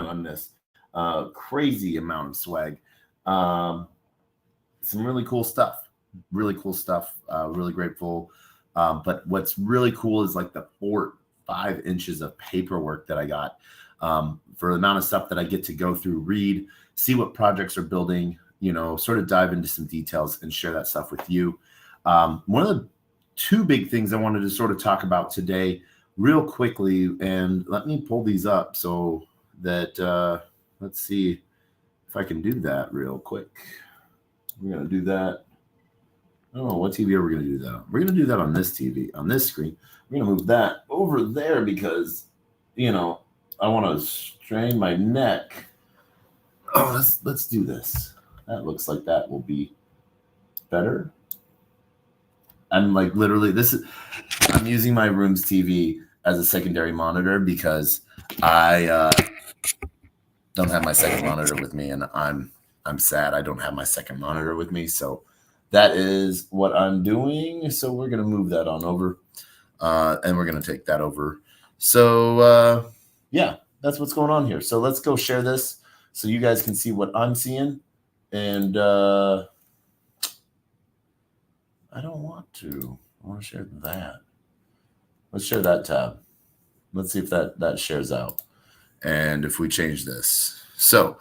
On this crazy amount of swag. Some really cool stuff. Really cool stuff. Really grateful. But what's really cool is like the 5 inches of paperwork that I got for the amount of stuff that I get to go through, read, see what projects are building, sort of dive into some details and share that stuff with you. One of the 2 big things I wanted to sort of talk about today real quickly, and let me pull these up so that let's see if I can do that real quick. We're going to do that. Oh, what TV are we going to do that on? We're going to do that on this TV, on this screen. We're going to move that over there because, I want to strain my neck. Oh, let's do this. That looks like that will be better. I'm like literally I'm using my room's TV as a secondary monitor because I don't have my second monitor with me, and I'm sad I don't have my second monitor with me. So that is what I'm doing. So we're going to move that on over, and we're going to take that over. So yeah, that's what's going on here. So let's go share this so you guys can see what I'm seeing. And I don't want to. I want to share that. Let's share that tab. Let's see if that shares out. And if we change this. So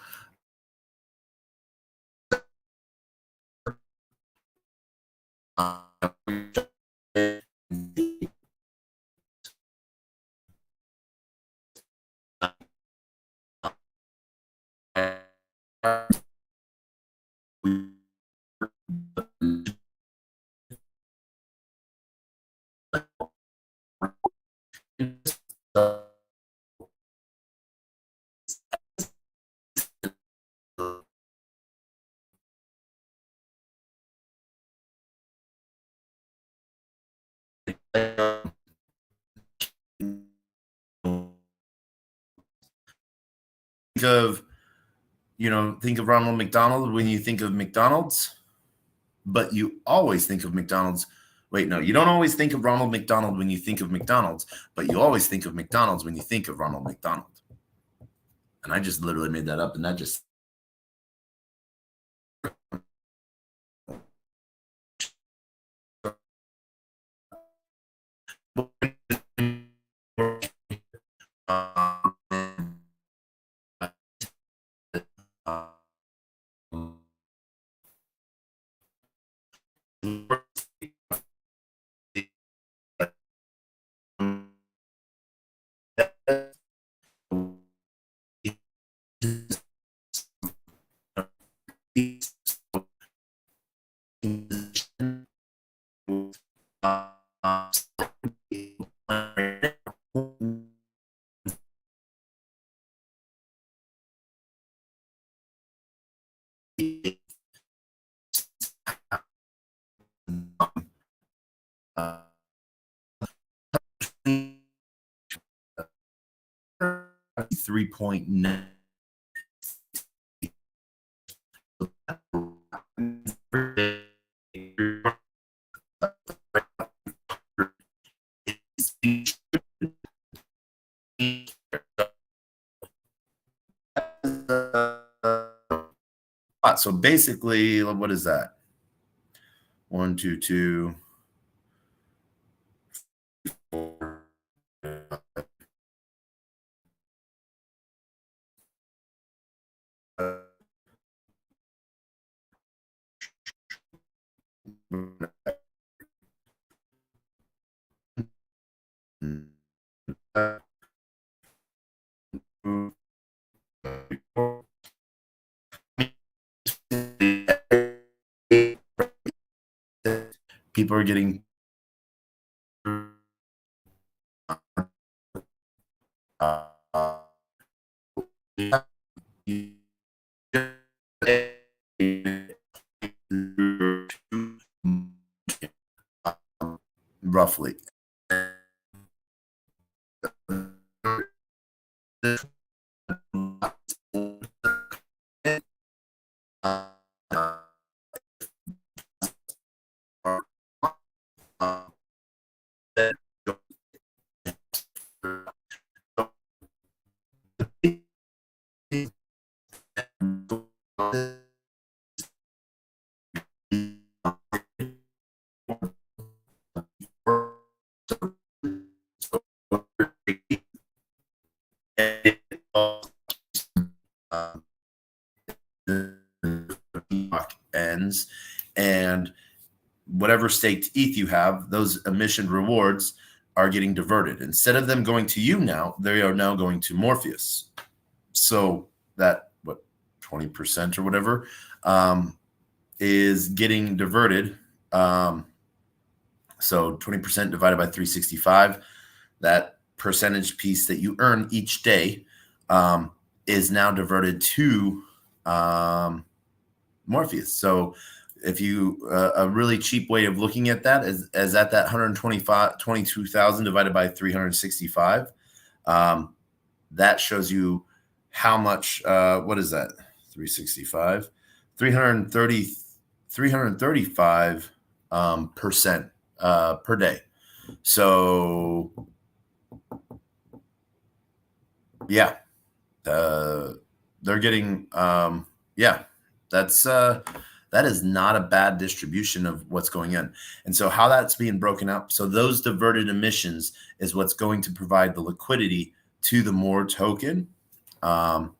think of Ronald McDonald when you think of McDonald's, but you always think of McDonald's. Wait, no, you don't always think of Ronald McDonald when you think of McDonald's, but you always think of McDonald's when you think of Ronald McDonald. And I just literally made that up, and that just .9. So basically, what is that? 1, 2, 2. People are getting roughly. Ends, and whatever staked ETH you have, those emission rewards are getting diverted. Instead of them going to you now, they are now going to Morpheus. So that, what, 20% or whatever, is getting diverted. So 20% divided by 365, that percentage piece that you earn each day is now diverted to Morpheus. So if you a really cheap way of looking at that is at that 22,000 divided by 365. That shows you how much, what is that? 365, 335 percent per day. So yeah, they're getting, yeah, that is not a bad distribution of what's going in. And so how that's being broken up. So those diverted emissions is what's going to provide the liquidity to the More token. And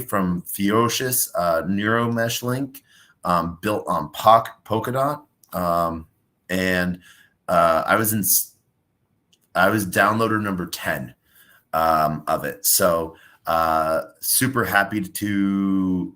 from Ferocious Neuromesh link built on Polkadot, and I was downloader number 10 of it. So super happy to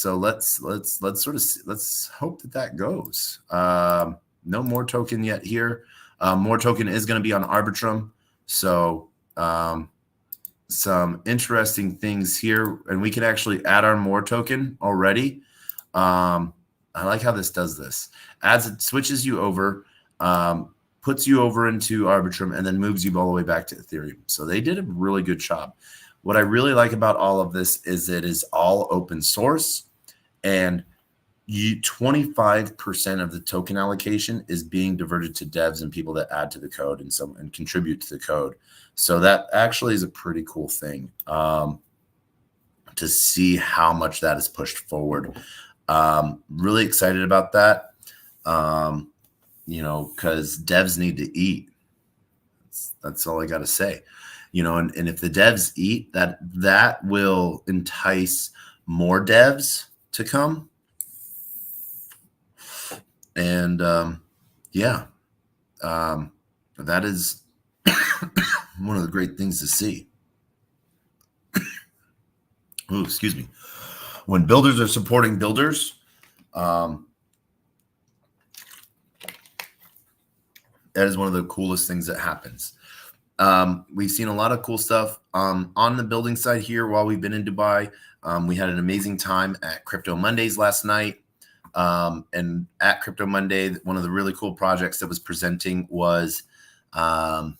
So let's hope that goes. No more token yet here. More token is going to be on Arbitrum. So some interesting things here, and we can actually add our more token already. I like how this does this. It switches you over, puts you over into Arbitrum, and then moves you all the way back to Ethereum. So they did a really good job. What I really like about all of this is it is all open source, and 25% of the token allocation is being diverted to devs and people that add to the code and contribute to the code. So that actually is a pretty cool thing to see how much that is pushed forward. Really excited about that. Because devs need to eat. That's all I got to say. And if the devs eat, that will entice more devs to come. And that is one of the great things to see. Oh, excuse me. When builders are supporting builders, that is one of the coolest things that happens. We've seen a lot of cool stuff on the building side here while we've been in Dubai. We had an amazing time at Crypto Mondays last night. And at Crypto Monday, one of the really cool projects that was presenting was Vine.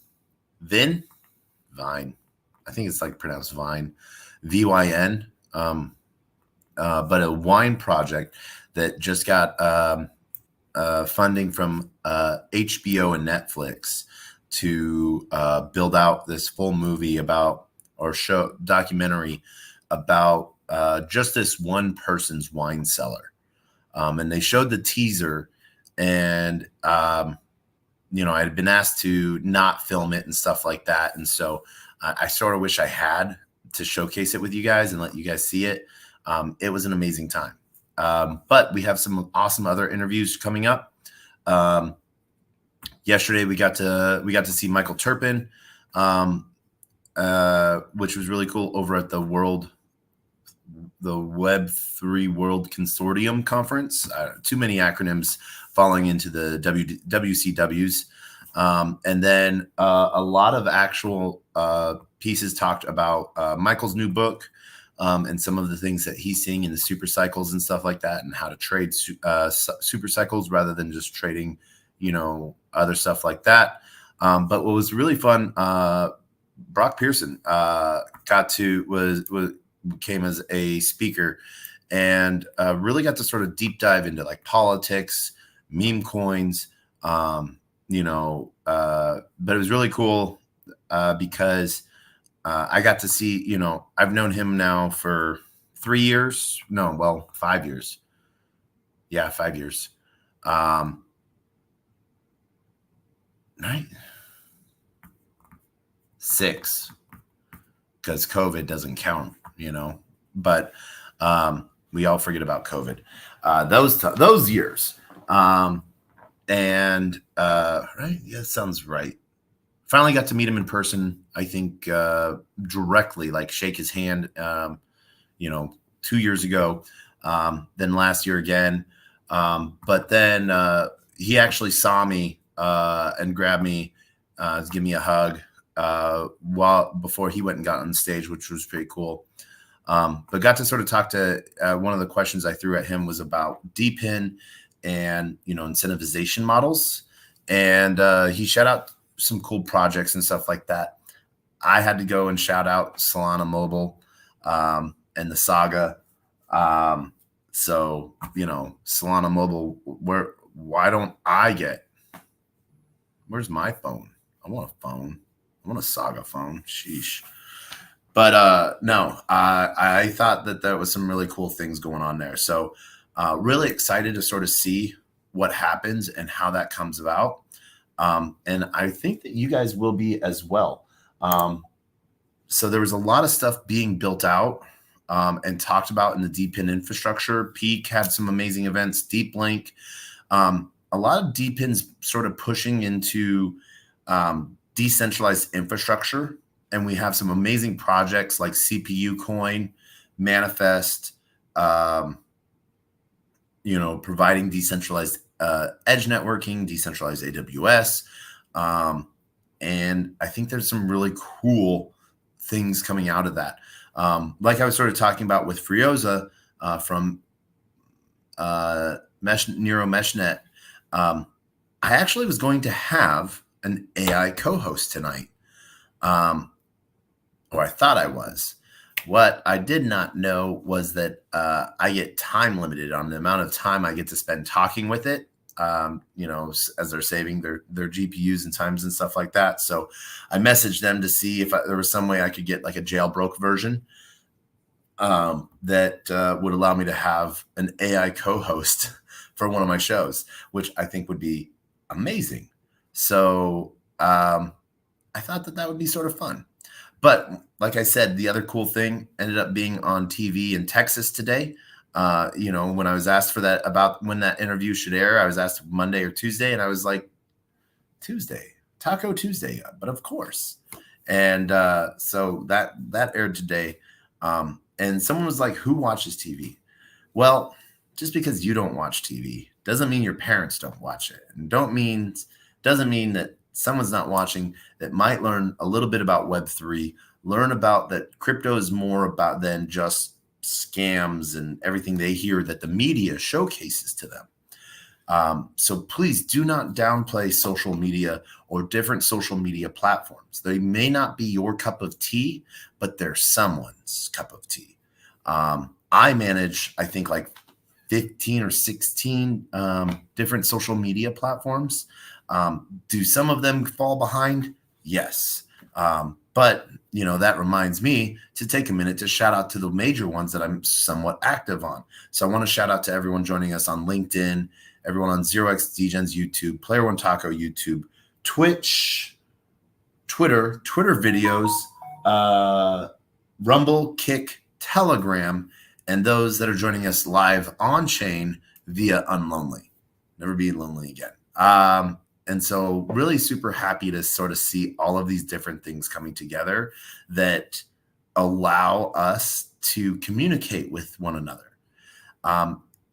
I think it's like pronounced Vine, VYN. But a wine project that just got funding from HBO and Netflix to build out this full movie documentary about just this one person's wine cellar. And they showed the teaser, and I had been asked to not film it and stuff like that. And so I sort of wish I had to showcase it with you guys and let you guys see it. It was an amazing time. But we have some awesome other interviews coming up. Yesterday we got to see Michael Turpin, which was really cool, over at the Web3 World Consortium Conference. Too many acronyms falling into the WCWs. And then a lot of actual pieces talked about Michael's new book, and some of the things that he's seeing in the super cycles and stuff like that, and how to trade super cycles rather than just trading, other stuff like that. But what was really fun, Brock Pearson came as a speaker, and really got to sort of deep dive into like politics, meme coins, but it was really cool because I got to see, I've known him now for 5 years. Yeah, 5 years. Right? 6, because COVID doesn't count, but we all forget about COVID. Those years. Right? Yeah, sounds right. Finally got to meet him in person, I think, directly, like shake his hand, 2 years ago, then last year again. But then he actually saw me and grabbed me, to give me a hug before he went and got on stage, which was pretty cool. But got to sort of talk to one of the questions I threw at him was about DPIN and, incentivization models. And he shout out some cool projects and stuff like that. I had to go and shout out Solana Mobile and the Saga. So, Solana Mobile, where's my phone? I want a phone. I want a Saga phone. Sheesh. But no, I thought that there was some really cool things going on there. So really excited to sort of see what happens and how that comes about. And I think that you guys will be as well. So there was a lot of stuff being built out and talked about in the DPIN infrastructure. Peak had some amazing events, Deep Link. A lot of DPINs sort of pushing into decentralized infrastructure. And we have some amazing projects like CPU Coin, Manifest, providing decentralized edge networking, decentralized AWS. And I think there's some really cool things coming out of that. Like I was sort of talking about with Frioza from Neuro MeshNet, I actually was going to have an AI co-host tonight, or I thought I was. What I did not know was that I get time limited on the amount of time I get to spend talking with it, as they're saving their GPUs and times and stuff like that. So I messaged them to see if there was some way I could get like a jailbroke version that would allow me to have an AI co-host for one of my shows, which I think would be amazing. So I thought that would be sort of fun. But like I said, the other cool thing ended up being on TV in Texas today. When I was asked for that, about when that interview should air, I was asked Monday or Tuesday, and I was like, Tuesday, Taco Tuesday, but of course. And so that aired today. And someone was like, who watches TV? Well, just because you don't watch TV doesn't mean your parents don't watch it. And doesn't mean that someone's not watching that might learn a little bit about Web3, learn about that crypto is more about than just scams and everything they hear that the media showcases to them. So please do not downplay social media or different social media platforms. They may not be your cup of tea, but they're someone's cup of tea. I manage, I think, like 15 or 16 different social media platforms. Do some of them fall behind? Yes. But, that reminds me to take a minute to shout out to the major ones that I'm somewhat active on. So I want to shout out to everyone joining us on LinkedIn, everyone on 0x Degen's YouTube, Player One Taco YouTube, Twitch, Twitter videos, Rumble, Kick, Telegram, and those that are joining us live on chain via Unlonely. Never be lonely again. And so really super happy to sort of see all of these different things coming together that allow us to communicate with one another.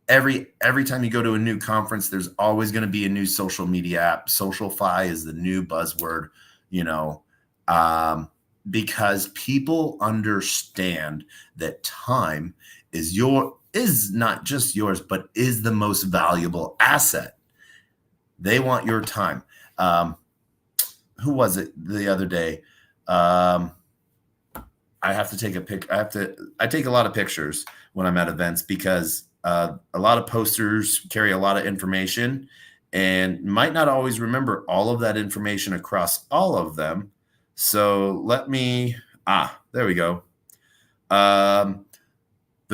Every time you go to a new conference, there's always going to be a new social media app. SocialFi is the new buzzword, because people understand that time is not just yours, but is the most valuable asset. They want your time. Who was it the other day? I have to take a pic. I take a lot of pictures when I'm at events because a lot of posters carry a lot of information and might not always remember all of that information across all of them. So let me, there we go. The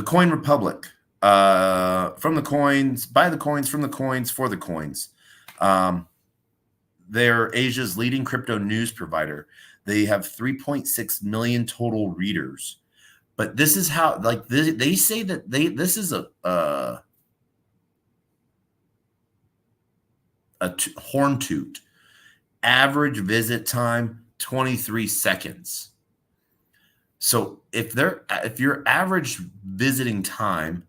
Coin Republic, from the coins, by the coins, from the coins, for the coins. They're Asia's leading crypto news provider. They have 3.6 million total readers. But this is how, like, they say that this is a horn toot. Average visit time, 23 seconds. So if your average visiting time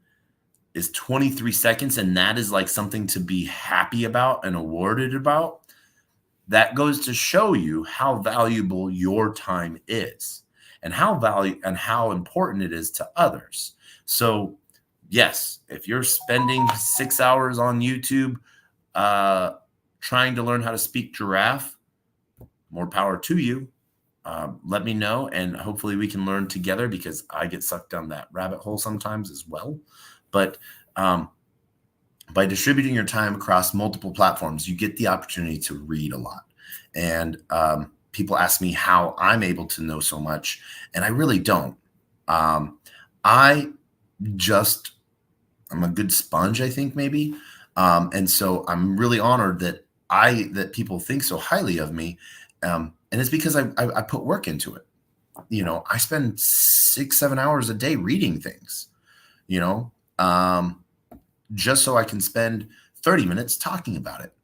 is 23 seconds, and that is like something to be happy about and awarded about, that goes to show you how valuable your time is and how important it is to others. So yes, if you're spending 6 hours on YouTube trying to learn how to speak giraffe, more power to you. Let me know, and hopefully we can learn together, because I get sucked down that rabbit hole sometimes as well. But by distributing your time across multiple platforms, you get the opportunity to read a lot. And people ask me how I'm able to know so much, and I really don't. I'm a good sponge, I think, maybe. And so I'm really honored that people think so highly of me. And it's because I put work into it. I spend 6-7 hours a day reading things, just so I can spend 30 minutes talking about it.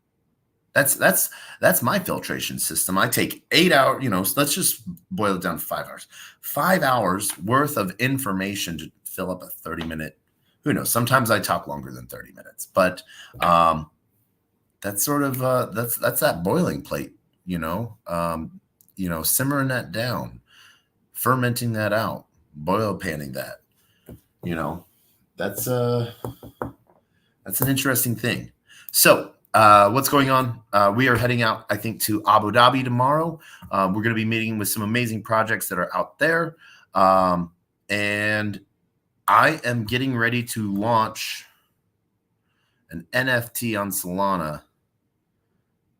That's my filtration system. I take 8 hours, let's just boil it down to 5 hours. 5 hours worth of information to fill up a 30-minute Who knows? Sometimes I talk longer than 30 minutes, but that's sort of that's that boiling plate, simmering that down, fermenting that out, boil panning that, that's an interesting thing. So what's going on? We are heading out, I think, to Abu Dhabi tomorrow. We're going to be meeting with some amazing projects that are out there. And I am getting ready to launch an NFT on Solana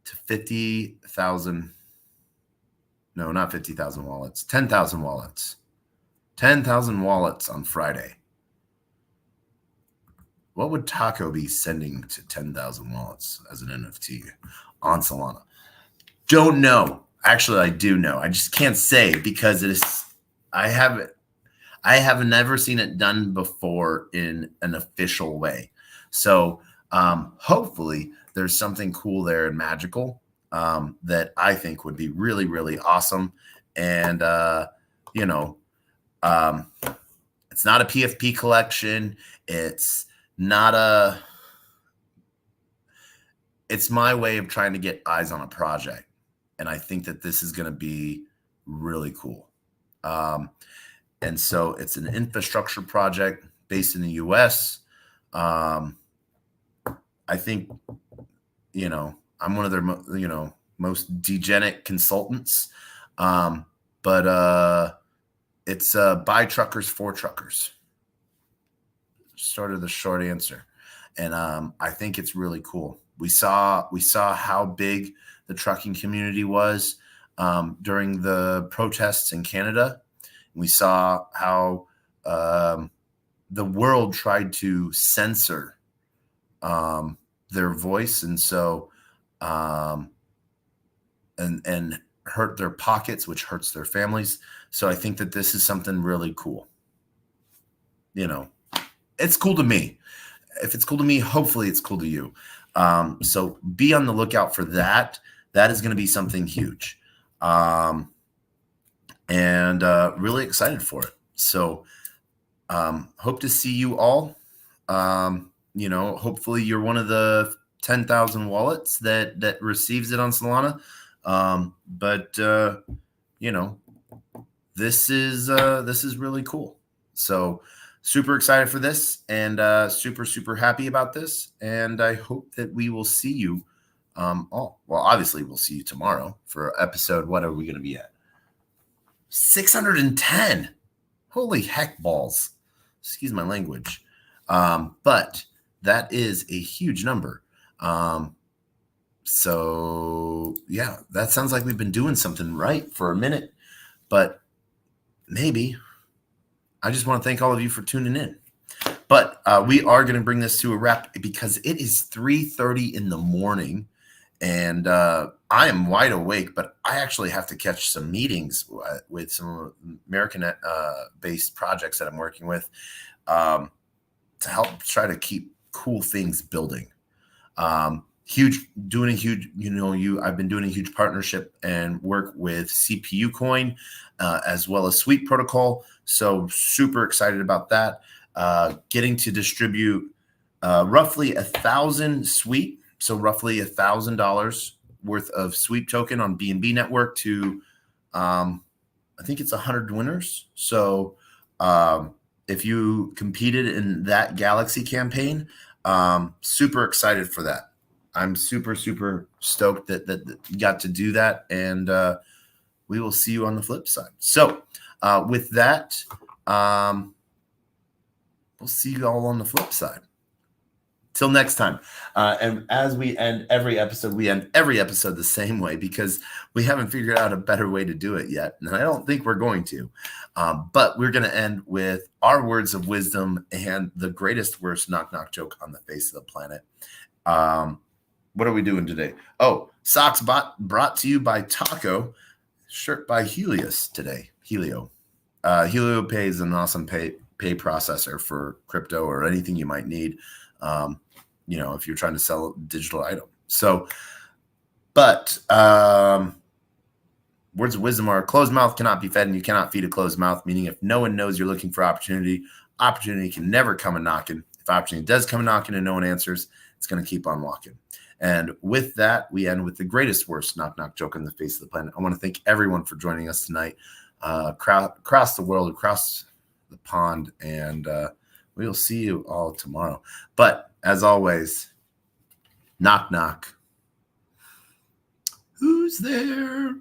to 50,000. No, not 50,000 wallets. 10,000 wallets. 10,000 wallets on Friday. What would Taco be sending to 10,000 wallets as an NFT on Solana? Don't know. Actually, I do know. I just can't say because it is. I have never seen it done before in an official way. So hopefully there's something cool there and magical that I think would be really, really awesome. And, it's not a PFP collection. It's my way of trying to get eyes on a project. And I think that this is going to be really cool. And so it's an infrastructure project based in the US. I think, I'm one of their, most Degen consultants. But it's by truckers for truckers. Sort of the short answer. And I think it's really cool. We saw how big the trucking community was during the protests in Canada. We saw how the world tried to censor their voice, and so and hurt their pockets, which hurts their families. So I think that this is something really cool. It's cool to me. If it's cool to me, hopefully it's cool to you. So be on the lookout for that. That is going to be something huge. And really excited for it. So hope to see you all. Hopefully you're one of the 10,000 wallets that receives it on Solana. But this is really cool. So super excited for this and super, super happy about this. And I hope that we will see you all. Well, obviously we'll see you tomorrow for episode. What are we going to be at? 610. Holy heck balls. Excuse my language. But that is a huge number. So yeah, that sounds like we've been doing something right for a minute, but maybe. I just want to thank all of you for tuning in. But we are going to bring this to a wrap because it is 3:30 in the morning and I am wide awake, but I actually have to catch some meetings with some American based projects that I'm working with to help try to keep cool things building. I've been doing a huge partnership and work with CPU Coin as well as Sweet Protocol. So super excited about that. Getting to distribute roughly 1,000 Sweet, so roughly $1,000 worth of Sweet token on BNB network to I think it's 100 winners. So if you competed in that Galaxy campaign, super excited for that. I'm super, super stoked that you got to do that. And we will see you on the flip side. So with that, we'll see you all on the flip side. Till next time. And as we end every episode the same way because we haven't figured out a better way to do it yet. And I don't think we're going to. But we're going to end with our words of wisdom and the greatest, worst knock-knock joke on the face of the planet. What are we doing today? Oh, socks brought to you by Taco, shirt by Helios today. Helio Pay is an awesome pay processor for crypto or anything you might need. If you're trying to sell a digital item. So, but words of wisdom are: a closed mouth cannot be fed, and you cannot feed a closed mouth. Meaning, if no one knows you're looking for opportunity can never come a knocking. if opportunity does come knocking and no one answers, it's going to keep on walking. And with that, we end with the greatest, worst knock knock joke on the face of the planet. I want to thank everyone for joining us tonight, across the world, across the pond, and we will see you all tomorrow. But as always, knock knock. Who's there?